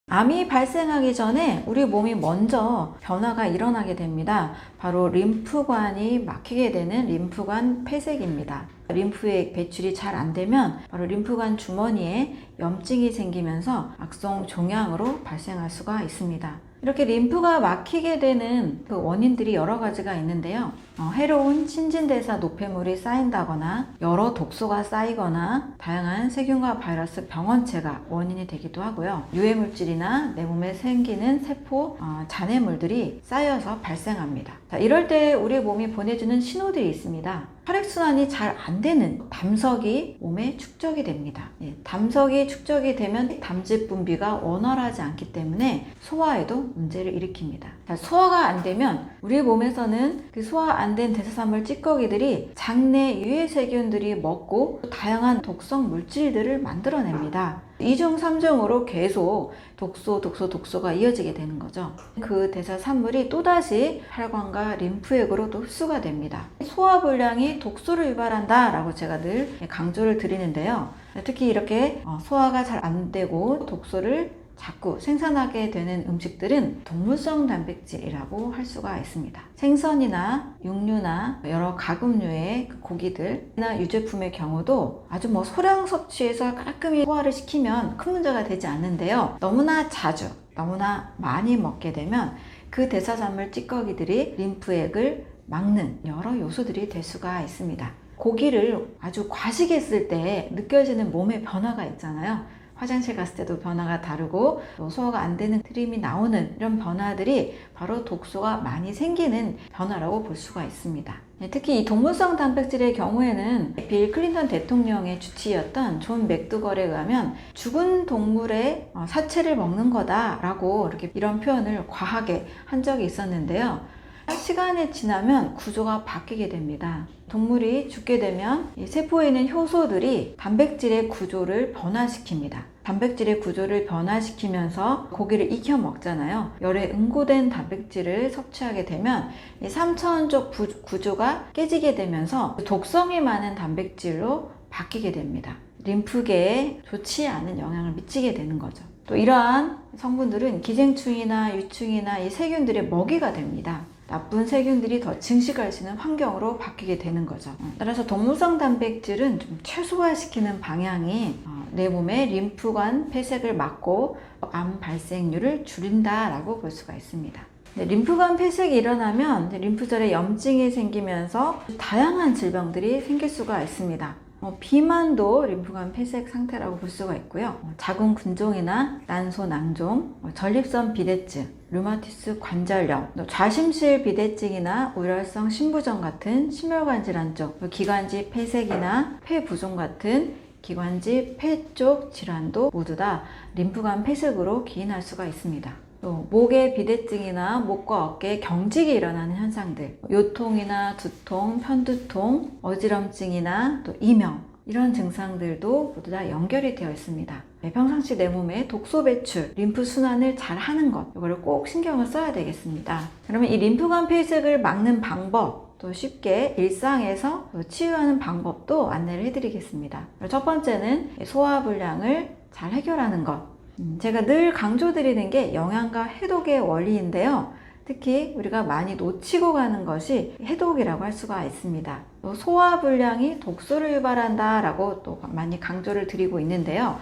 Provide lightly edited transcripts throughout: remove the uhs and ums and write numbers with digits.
암이 발생하기 전에 우리 몸이 먼저 변화가 일어나게 됩니다. 바로 림프관이 막히게 되는 림프관 폐색입니다. 림프의 배출이 잘 안 되면 바로 림프관 주머니에 염증이 생기면서 악성 종양으로 발생할 수가 있습니다. 이렇게 림프가 막히게 되는 그 원인들이 여러 가지가 있는데요. 해로운 신진대사 노폐물이 쌓인다거나 여러 독소가 쌓이거나 다양한 세균과 바이러스 병원체가 원인이 되기도 하고요. 유해물질이나 내 몸에 생기는 세포 잔해물들이 쌓여서 발생합니다. 자, 이럴 때 우리 몸이 보내주는 신호들이 있습니다. 혈액순환이 잘 안 되는 담석이 몸에 축적이 됩니다. 담석이 축적이 되면 담즙 분비가 원활하지 않기 때문에 소화에도 문제를 일으킵니다. 자, 소화가 안 되면 우리 몸에서는 그 소화 안 된 대사산물 찌꺼기들이 장내 유해세균들이 먹고 다양한 독성 물질들을 만들어냅니다. 2중, 3중으로 계속 독소가 이어지게 되는 거죠. 그 대사산물이 또다시 혈관과 림프액으로 또 흡수가 됩니다. 소화불량이 독소를 유발한다 라고 제가 늘 강조를 드리는데요. 특히 이렇게 소화가 잘 안 되고 독소를 자꾸 생산하게 되는 음식들은 동물성 단백질이라고 할 수가 있습니다. 생선이나 육류나 여러 가금류의 고기들이나 유제품의 경우도 아주 소량 섭취해서 깔끔히 소화를 시키면 큰 문제가 되지 않는데요. 너무나 자주, 너무나 많이 먹게 되면 그 대사산물 찌꺼기들이 림프액을 막는 여러 요소들이 될 수가 있습니다. 고기를 아주 과식했을 때 느껴지는 몸의 변화가 있잖아요. 화장실 갔을 때도 변화가 다르고 또 소화가 안 되는 트림이 나오는 이런 변화들이 바로 독소가 많이 생기는 변화라고 볼 수가 있습니다. 특히 이 동물성 단백질의 경우에는 빌 클린턴 대통령의 주치의였던 존 맥두걸에 의하면 죽은 동물의 사체를 먹는 거다라고 이런 표현을 과하게 한 적이 있었는데요. 시간이 지나면 구조가 바뀌게 됩니다. 동물이 죽게 되면 이 세포에 있는 효소들이 단백질의 구조를 변화시킵니다. 단백질의 구조를 변화시키면서 고기를 익혀 먹잖아요. 열에 응고된 단백질을 섭취하게 되면 이 3차원적 구조가 깨지게 되면서 독성이 많은 단백질로 바뀌게 됩니다. 림프계에 좋지 않은 영향을 미치게 되는 거죠. 또 이러한 성분들은 기생충이나 유충이나 이 세균들의 먹이가 됩니다. 나쁜 세균들이 더 증식할 수 있는 환경으로 바뀌게 되는 거죠. 따라서 동물성 단백질은 좀 최소화시키는 방향이 내 몸의 림프관 폐색을 막고 암 발생률을 줄인다라고 볼 수가 있습니다. 림프관 폐색이 일어나면 림프절에 염증이 생기면서 다양한 질병들이 생길 수가 있습니다. 비만도 림프관 폐색 상태라고 볼 수가 있고요. 자궁근종이나 난소 낭종, 전립선 비대증, 류마티스 관절염, 좌심실 비대증이나 우열성 심부전 같은 심혈관 질환 쪽, 기관지 폐색이나 폐부종 같은 기관지 폐 쪽 질환도 모두 다 림프관 폐색으로 기인할 수가 있습니다. 또 목의 비대증이나 목과 어깨에 경직이 일어나는 현상들, 요통이나 두통, 편두통, 어지럼증이나 또 이명, 이런 증상들도 모두 다 연결이 되어 있습니다. 평상시 내 몸에 독소 배출, 림프 순환을 잘 하는 것, 이거를 꼭 신경을 써야 되겠습니다. 그러면 이 림프관 폐색을 막는 방법, 또 쉽게 일상에서 치유하는 방법도 안내를 해드리겠습니다. 첫 번째는 소화불량을 잘 해결하는 것. 제가 늘 강조드리는 게 영양과 해독의 원리인데요. 특히 우리가 많이 놓치고 가는 것이 해독이라고 할 수가 있습니다. 또 소화불량이 독소를 유발한다 라고 또 많이 강조를 드리고 있는데요.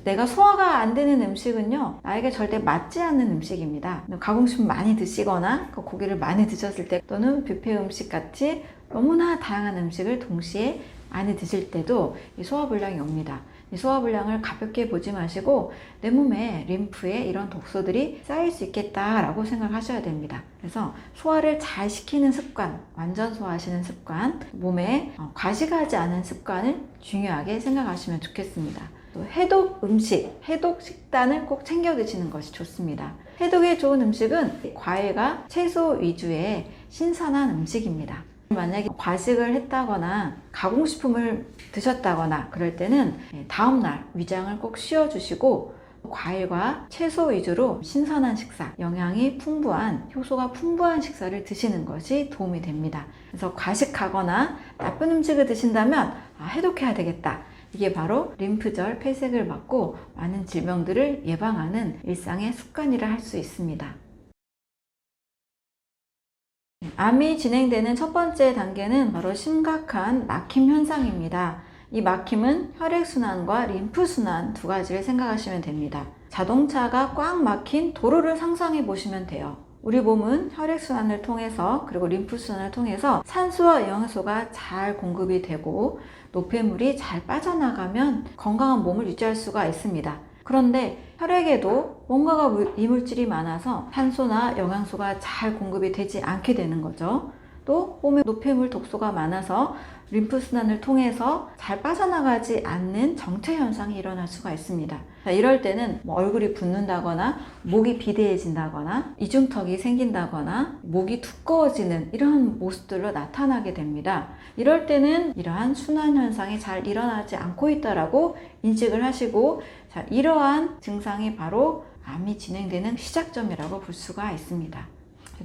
내가 소화가 안 되는 음식은요, 나에게 절대 맞지 않는 음식입니다. 가공식품 많이 드시거나 고기를 많이 드셨을 때, 또는 뷔페 음식 같이 너무나 다양한 음식을 동시에 많이 드실 때도 이 소화불량이 옵니다. 이 소화불량을 가볍게 보지 마시고 내 몸에 림프에 이런 독소들이 쌓일 수 있겠다라고 생각하셔야 됩니다. 그래서 소화를 잘 시키는 습관, 완전 소화하시는 습관, 몸에 과식하지 않은 습관을 중요하게 생각하시면 좋겠습니다. 또 해독 음식, 해독 식단을 꼭 챙겨 드시는 것이 좋습니다. 해독에 좋은 음식은 과일과 채소 위주의 신선한 음식입니다. 만약에 과식을 했다거나 가공식품을 드셨다거나 그럴 때는 다음날 위장을 꼭 쉬어주시고 과일과 채소 위주로 신선한 식사, 영양이 풍부한, 효소가 풍부한 식사를 드시는 것이 도움이 됩니다. 그래서 과식하거나 나쁜 음식을 드신다면 해독해야 되겠다, 이게 바로 림프절 폐색을 막고 많은 질병들을 예방하는 일상의 습관이라 할 수 있습니다. 암이 진행되는 첫 번째 단계는 바로 심각한 막힘 현상입니다. 이 막힘은 혈액순환과 림프순환 두 가지를 생각하시면 됩니다. 자동차가 꽉 막힌 도로를 상상해 보시면 돼요. 우리 몸은 혈액순환을 통해서 그리고 림프순환을 통해서 산소와 영양소가 잘 공급이 되고 노폐물이 잘 빠져나가면 건강한 몸을 유지할 수가 있습니다. 그런데 혈액에도 뭔가가 이물질이 많아서 산소나 영양소가 잘 공급이 되지 않게 되는 거죠. 또 몸에 노폐물 독소가 많아서 림프순환을 통해서 잘 빠져나가지 않는 정체 현상이 일어날 수가 있습니다. 자, 이럴 때는 얼굴이 붓는다거나 목이 비대해진다거나 이중턱이 생긴다거나 목이 두꺼워지는 이러한 모습들로 나타나게 됩니다. 이럴 때는 이러한 순환 현상이 잘 일어나지 않고 있다라고 인식을 하시고, 자, 이러한 증상이 바로 암이 진행되는 시작점이라고 볼 수가 있습니다.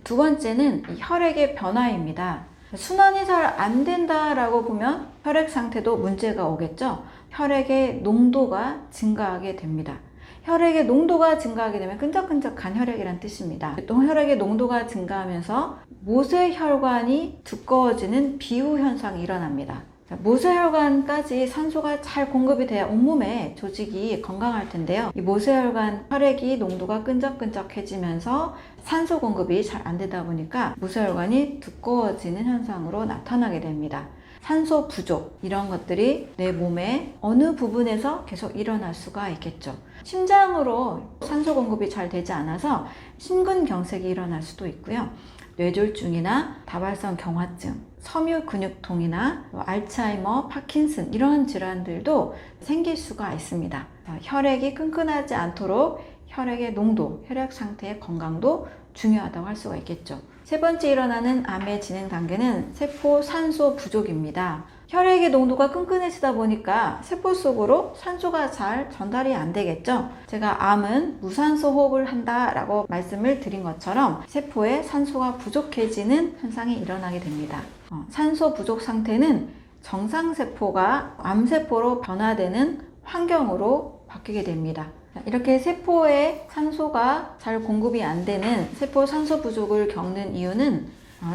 두 번째는 이 혈액의 변화입니다. 순환이 잘 안 된다라고 보면 혈액 상태도 문제가 오겠죠. 혈액의 농도가 증가하게 됩니다. 혈액의 농도가 증가하게 되면 끈적끈적한 혈액이란 뜻입니다. 또 혈액의 농도가 증가하면서 모세혈관이 두꺼워지는 비후 현상이 일어납니다. 모세혈관까지 산소가 잘 공급이 돼야 온몸의 조직이 건강할 텐데요. 이 모세혈관 혈액이 농도가 끈적끈적해지면서 산소 공급이 잘 안 되다 보니까 모세혈관이 두꺼워지는 현상으로 나타나게 됩니다. 산소 부족, 이런 것들이 내 몸의 어느 부분에서 계속 일어날 수가 있겠죠. 심장으로 산소 공급이 잘 되지 않아서 심근경색이 일어날 수도 있고요. 뇌졸중이나 다발성 경화증, 섬유근육통이나 알츠하이머, 파킨슨 이런 질환들도 생길 수가 있습니다. 혈액이 끈끈하지 않도록 혈액의 농도, 혈액 상태의 건강도 중요하다고 할 수가 있겠죠. 세 번째 일어나는 암의 진행 단계는 세포 산소 부족입니다. 혈액의 농도가 끈끈해지다 보니까 세포 속으로 산소가 잘 전달이 안 되겠죠. 제가 암은 무산소 호흡을 한다라고 말씀을 드린 것처럼 세포에 산소가 부족해지는 현상이 일어나게 됩니다. 산소 부족 상태는 정상세포가 암세포로 변화되는 환경으로 바뀌게 됩니다. 이렇게 세포에 산소가 잘 공급이 안 되는 세포 산소 부족을 겪는 이유는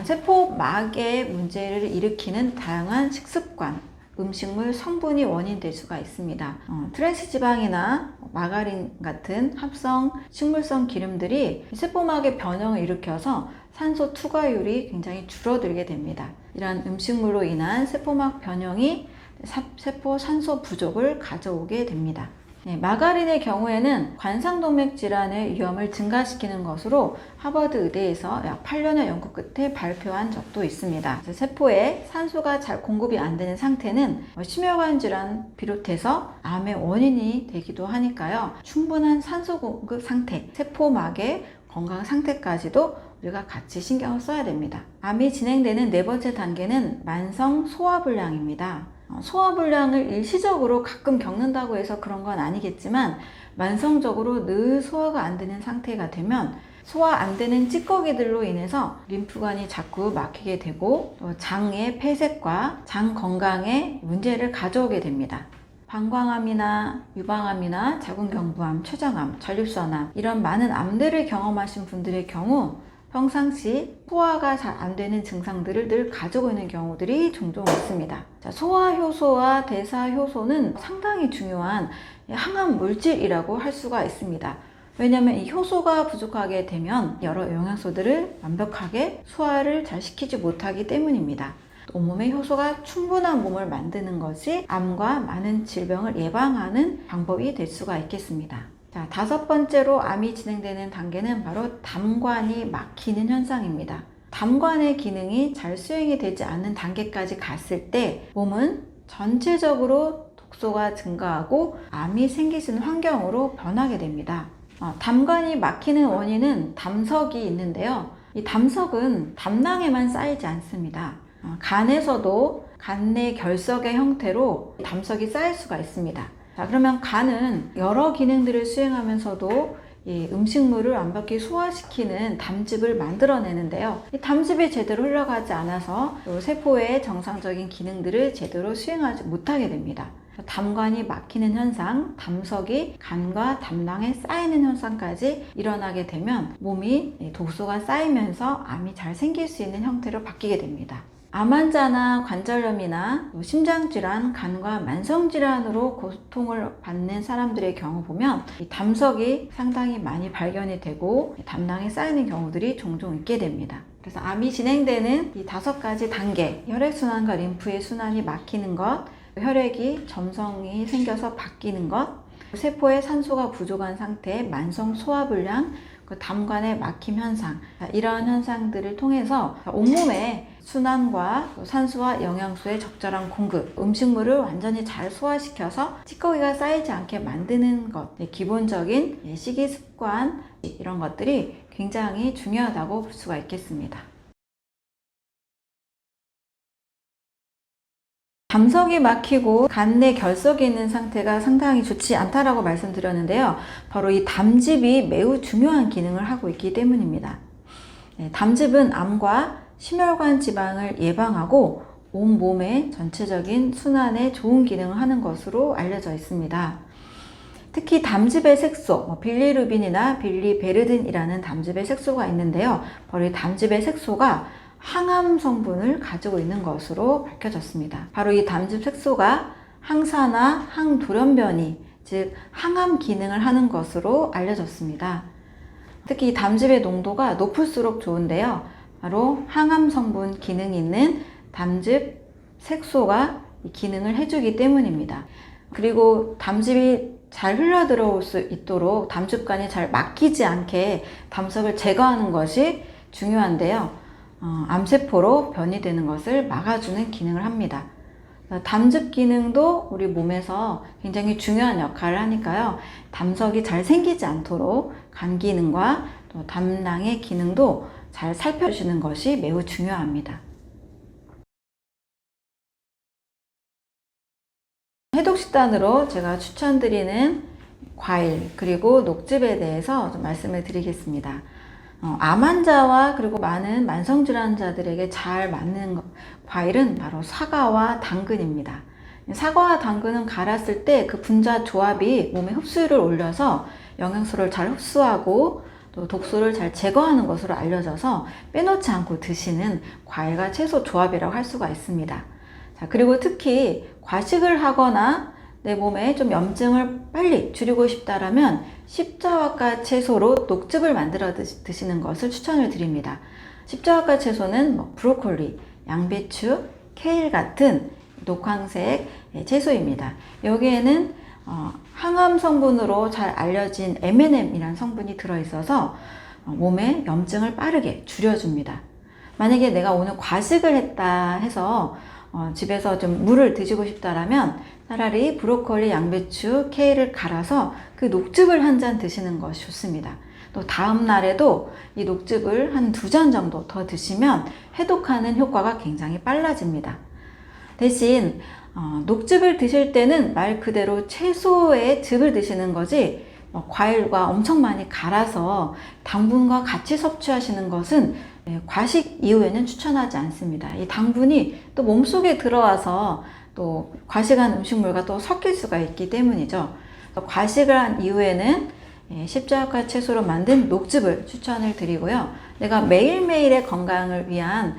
세포막에 문제를 일으키는 다양한 식습관, 음식물 성분이 원인될 수가 있습니다. 트랜스지방이나 마가린 같은 합성 식물성 기름들이 세포막의 변형을 일으켜서 산소 투과율이 굉장히 줄어들게 됩니다. 이러한 음식물로 인한 세포막 변형이 세포 산소 부족을 가져오게 됩니다. 마가린의 경우에는 관상동맥 질환의 위험을 증가시키는 것으로 하버드 의대에서 약 8년의 연구 끝에 발표한 적도 있습니다. 세포에 산소가 잘 공급이 안 되는 상태는 심혈관 질환 비롯해서 암의 원인이 되기도 하니까요. 충분한 산소 공급 상태, 세포막의 건강 상태까지도 우리가 같이 신경을 써야 됩니다. 암이 진행되는 네 번째 단계는 만성 소화불량입니다. 소화불량을 일시적으로 가끔 겪는다고 해서 그런 건 아니겠지만 만성적으로 늘 소화가 안 되는 상태가 되면 소화 안 되는 찌꺼기들로 인해서 림프관이 자꾸 막히게 되고 또 장의 폐색과 장 건강에 문제를 가져오게 됩니다. 방광암이나 유방암이나 자궁경부암, 췌장암, 전립선암 이런 많은 암들을 경험하신 분들의 경우 평상시 소화가 잘 안 되는 증상들을 늘 가지고 있는 경우들이 종종 있습니다. 자, 소화효소와 대사효소는 상당히 중요한 항암 물질이라고 할 수가 있습니다. 왜냐하면 이 효소가 부족하게 되면 여러 영양소들을 완벽하게 소화를 잘 시키지 못하기 때문입니다. 온몸에 효소가 충분한 몸을 만드는 것이 암과 많은 질병을 예방하는 방법이 될 수가 있겠습니다. 자, 다섯 번째로 암이 진행되는 단계는 바로 담관이 막히는 현상입니다. 담관의 기능이 잘 수행이 되지 않는 단계까지 갔을 때 몸은 전체적으로 독소가 증가하고 암이 생기는 환경으로 변하게 됩니다. 담관이 막히는 원인은 담석이 있는데요. 이 담석은 담낭에만 쌓이지 않습니다. 간에서도 간 내 결석의 형태로 담석이 쌓일 수가 있습니다. 자, 그러면 간은 여러 기능들을 수행하면서도 이 음식물을 완벽히 소화시키는 담즙을 만들어내는데요. 이 담즙이 제대로 흘러가지 않아서 세포의 정상적인 기능들을 제대로 수행하지 못하게 됩니다. 담관이 막히는 현상, 담석이 간과 담낭에 쌓이는 현상까지 일어나게 되면 몸이 독소가 쌓이면서 암이 잘 생길 수 있는 형태로 바뀌게 됩니다. 암 환자나 관절염이나 심장질환, 간과 만성질환으로 고통을 받는 사람들의 경우 보면 이 담석이 상당히 많이 발견이 되고 담낭에 쌓이는 경우들이 종종 있게 됩니다. 그래서 암이 진행되는 이 5가지 단계, 혈액순환과 림프의 순환이 막히는 것, 혈액이 점성이 생겨서 바뀌는 것, 세포에 산소가 부족한 상태, 만성 소화불량, 담관의 막힘 현상, 이러한 현상들을 통해서 온몸에 순환과 산소와 영양소의 적절한 공급, 음식물을 완전히 잘 소화시켜서 찌꺼기가 쌓이지 않게 만드는 것, 기본적인 식이습관, 이런 것들이 굉장히 중요하다고 볼 수가 있겠습니다. 담석이 막히고 간 내 결석이 있는 상태가 상당히 좋지 않다라고 말씀드렸는데요. 바로 이 담즙이 매우 중요한 기능을 하고 있기 때문입니다. 담즙은 암과 심혈관 지방을 예방하고 온몸의 전체적인 순환에 좋은 기능을 하는 것으로 알려져 있습니다. 특히 담즙의 색소, 빌리루빈이나 빌리베르딘이라는 담즙의 색소가 있는데요. 바로 이 담즙의 색소가 항암 성분을 가지고 있는 것으로 밝혀졌습니다. 바로 이 담즙 색소가 항산화, 항돌연변이, 즉 항암 기능을 하는 것으로 알려졌습니다. 특히 이 담즙의 농도가 높을수록 좋은데요. 바로 항암 성분 기능이 있는 담즙 색소가 이 기능을 해주기 때문입니다. 그리고 담즙이 잘 흘러 들어올 수 있도록 담즙관이 잘 막히지 않게 담석을 제거하는 것이 중요한데요. 암세포로 변이되는 것을 막아주는 기능을 합니다. 담즙 기능도 우리 몸에서 굉장히 중요한 역할을 하니까요. 담석이 잘 생기지 않도록 간 기능과 또 담낭의 기능도 잘 살펴주시는 것이 매우 중요합니다. 해독식단으로 제가 추천드리는 과일 그리고 녹즙에 대해서 좀 말씀을 드리겠습니다. 암 환자와 그리고 많은 만성질환자들에게 잘 맞는 과일은 바로 사과와 당근입니다. 사과와 당근은 갈았을 때 그 분자 조합이 몸의 흡수율을 올려서 영양소를 잘 흡수하고 또 독소를 잘 제거하는 것으로 알려져서 빼놓지 않고 드시는 과일과 채소 조합이라고 할 수가 있습니다. 자, 그리고 특히 과식을 하거나 내 몸에 좀 염증을 빨리 줄이고 싶다라면 십자화과 채소로 녹즙을 만들어 드시는 것을 추천을 드립니다. 십자화과 채소는 브로콜리, 양배추, 케일 같은 녹황색 채소입니다. 여기에는 항암 성분으로 잘 알려진 MNM이라는 성분이 들어있어서 몸에 염증을 빠르게 줄여줍니다. 만약에 내가 오늘 과식을 했다 해서 집에서 좀 물을 드시고 싶다라면 차라리 브로콜리, 양배추, 케일을 갈아서 그 녹즙을 한 잔 드시는 것이 좋습니다. 또 다음 날에도 이 녹즙을 한 2잔 정도 더 드시면 해독하는 효과가 굉장히 빨라집니다. 대신 녹즙을 드실 때는 말 그대로 채소의 즙을 드시는 거지 과일과 엄청 많이 갈아서 당분과 같이 섭취하시는 것은 과식 이후에는 추천하지 않습니다. 이 당분이 또 몸속에 들어와서 또 과식한 음식물과 또 섞일 수가 있기 때문이죠. 과식을 한 이후에는 십자가 채소로 만든 녹즙을 추천을 드리고요. 내가 매일매일의 건강을 위한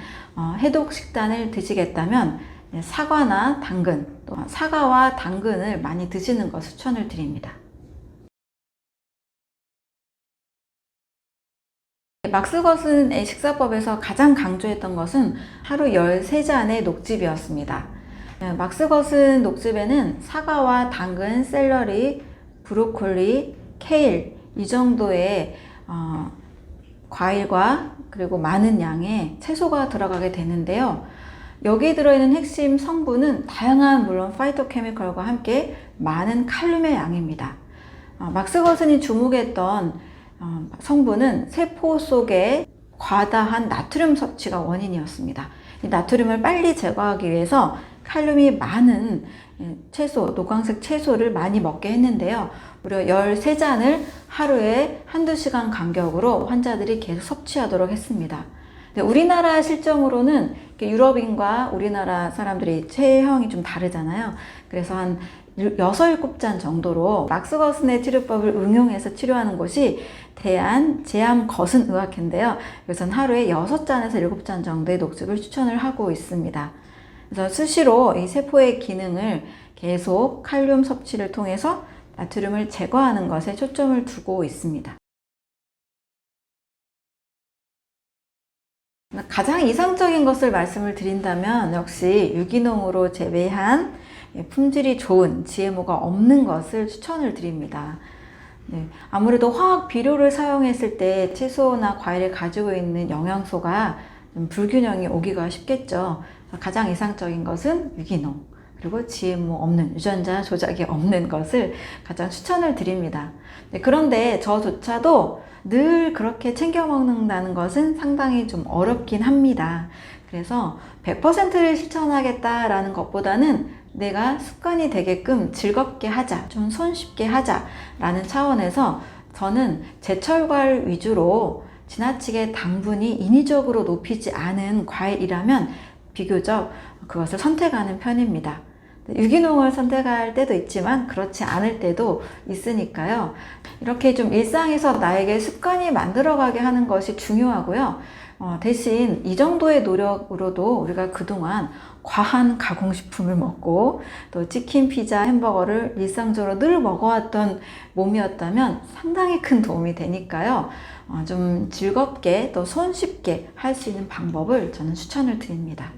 해독 식단을 드시겠다면 사과나 당근, 또 사과와 당근을 많이 드시는 것을 추천을 드립니다. 막스것은 식사법에서 가장 강조했던 것은 하루 13잔의 녹즙이었습니다. 막스것은 녹즙에는 사과와 당근, 샐러리, 브로콜리, 케일 이 정도의 과일과 그리고 많은 양의 채소가 들어가게 되는데요. 여기에 들어있는 핵심 성분은 다양한 물론 파이토케미컬과 함께 많은 칼륨의 양입니다. 막스것은이 주목했던 성분은 세포 속에 과다한 나트륨 섭취가 원인이었습니다. 이 나트륨을 빨리 제거하기 위해서 칼륨이 많은 채소, 녹황색 채소를 많이 먹게 했는데요. 무려 13잔을 하루에 한두 시간 간격으로 환자들이 계속 섭취하도록 했습니다. 우리나라 실정으로는 유럽인과 우리나라 사람들이 체형이 좀 다르잖아요. 그래서 한 6, 7잔 정도로 막스거슨의 치료법을 응용해서 치료하는 곳이 대한제암거순의학회인데요. 여기서는 하루에 6잔에서 7잔 정도의 녹즙을 추천을 하고 있습니다. 그래서 수시로 이 세포의 기능을 계속 칼륨 섭취를 통해서 나트륨을 제거하는 것에 초점을 두고 있습니다. 가장 이상적인 것을 말씀을 드린다면 역시 유기농으로 재배한 품질이 좋은 GMO가 없는 것을 추천을 드립니다. 네, 아무래도 화학 비료를 사용했을 때 채소나 과일이 가지고 있는 영양소가 좀 불균형이 오기가 쉽겠죠. 가장 이상적인 것은 유기농, 그리고 GMO 없는, 유전자 조작이 없는 것을 가장 추천을 드립니다. 네, 그런데 저조차도 늘 그렇게 챙겨 먹는다는 것은 상당히 좀 어렵긴 합니다. 그래서 100%를 실천하겠다라는 것보다는 내가 습관이 되게끔 즐겁게 하자, 좀 손쉽게 하자라는 차원에서 저는 제철과일 위주로 지나치게 당분이 인위적으로 높이지 않은 과일이라면 비교적 그것을 선택하는 편입니다. 유기농을 선택할 때도 있지만 그렇지 않을 때도 있으니까요. 이렇게 좀 일상에서 나에게 습관이 만들어가게 하는 것이 중요하고요. 대신 이 정도의 노력으로도 우리가 그동안 과한 가공식품을 먹고 또 치킨, 피자, 햄버거를 일상적으로 늘 먹어왔던 몸이었다면 상당히 큰 도움이 되니까요. 좀 즐겁게 또 손쉽게 할 수 있는 방법을 저는 추천을 드립니다.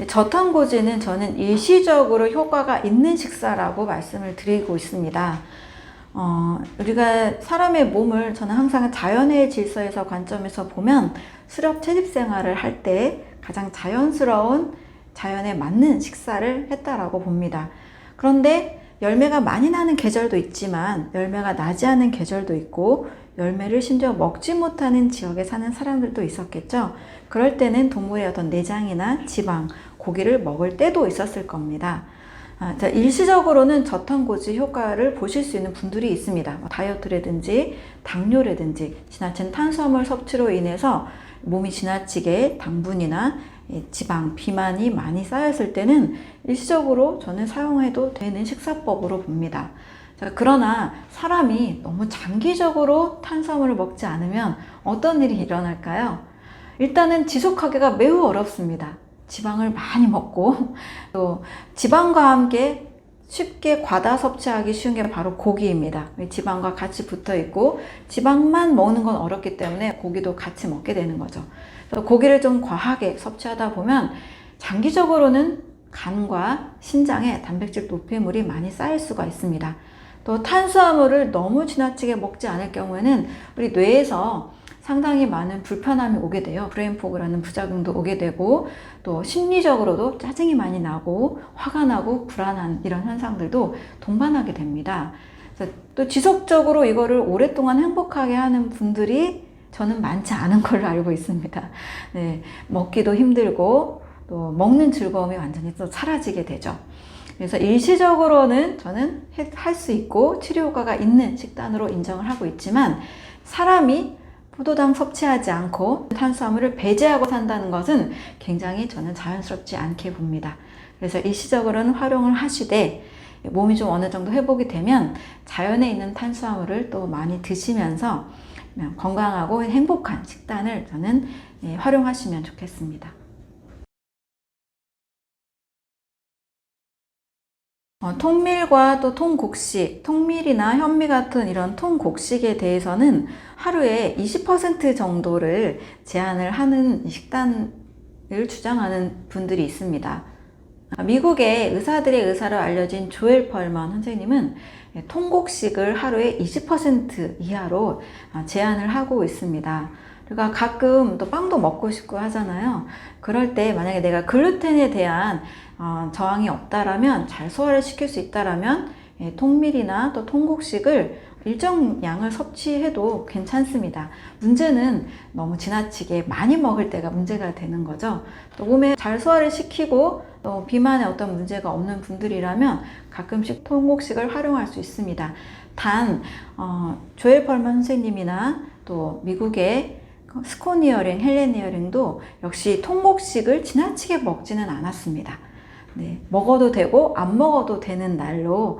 저탄고지는 저는 일시적으로 효과가 있는 식사라고 말씀을 드리고 있습니다. 우리가 사람의 몸을 저는 항상 자연의 질서에서 관점에서 보면 수렵 채집 생활을 할 때 가장 자연스러운 자연에 맞는 식사를 했다라고 봅니다. 그런데 열매가 많이 나는 계절도 있지만 열매가 나지 않은 계절도 있고 열매를 심지어 먹지 못하는 지역에 사는 사람들도 있었겠죠. 그럴 때는 동물의 어떤 내장이나 지방, 고기를 먹을 때도 있었을 겁니다. 일시적으로는 저탄고지 효과를 보실 수 있는 분들이 있습니다. 다이어트라든지 당뇨라든지 지나친 탄수화물 섭취로 인해서 몸이 지나치게 당분이나 지방, 비만이 많이 쌓였을 때는 일시적으로 저는 사용해도 되는 식사법으로 봅니다. 그러나 사람이 너무 장기적으로 탄수화물을 먹지 않으면 어떤 일이 일어날까요? 일단은 지속하기가 매우 어렵습니다. 지방을 많이 먹고 또 지방과 함께 쉽게 과다 섭취하기 쉬운 게 바로 고기입니다. 지방과 같이 붙어 있고 지방만 먹는 건 어렵기 때문에 고기도 같이 먹게 되는 거죠. 고기를 좀 과하게 섭취하다 보면 장기적으로는 간과 신장에 단백질 노폐물이 많이 쌓일 수가 있습니다. 또 탄수화물을 너무 지나치게 먹지 않을 경우에는 우리 뇌에서 상당히 많은 불편함이 오게 돼요. 브레인포그라는 부작용도 오게 되고 또 심리적으로도 짜증이 많이 나고 화가 나고 불안한 이런 현상들도 동반하게 됩니다. 그래서 또 지속적으로 이거를 오랫동안 행복하게 하는 분들이 저는 많지 않은 걸로 알고 있습니다. 네, 먹기도 힘들고 또 먹는 즐거움이 완전히 또 사라지게 되죠. 그래서 일시적으로는 저는 할 수 있고 치료 효과가 있는 식단으로 인정을 하고 있지만 사람이 포도당 섭취하지 않고 탄수화물을 배제하고 산다는 것은 굉장히 저는 자연스럽지 않게 봅니다. 그래서 일시적으로는 활용을 하시되 몸이 좀 어느 정도 회복이 되면 자연에 있는 탄수화물을 또 많이 드시면서 건강하고 행복한 식단을 저는 활용하시면 좋겠습니다. 통밀과 또 통곡식, 통밀이나 현미 같은 이런 통곡식에 대해서는 하루에 20% 정도를 제한을 하는 식단을 주장하는 분들이 있습니다. 미국의 의사들의 의사로 알려진 조엘 펄먼 선생님은 통곡식을 하루에 20% 이하로 제한을 하고 있습니다. 그러니까 가끔 또 빵도 먹고 싶고 하잖아요. 그럴 때 만약에 내가 글루텐에 대한 저항이 없다라면, 잘 소화를 시킬 수 있다라면 통밀이나 또 통곡식을 일정 양을 섭취해도 괜찮습니다. 문제는 너무 지나치게 많이 먹을 때가 문제가 되는 거죠. 또 몸에 잘 소화를 시키고 또 비만에 어떤 문제가 없는 분들이라면 가끔씩 통곡식을 활용할 수 있습니다. 단 조엘 펄먼 선생님이나 또 미국의 스코니어링, 헬레니어링도 역시 통곡식을 지나치게 먹지는 않았습니다. 네, 먹어도 되고 안 먹어도 되는 날로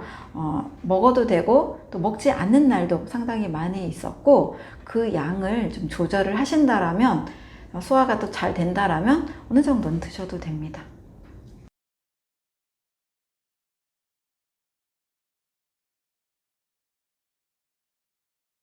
먹어도 되고 또 먹지 않는 날도 상당히 많이 있었고, 그 양을 좀 조절을 하신다라면, 소화가 또 잘 된다라면 어느 정도는 드셔도 됩니다.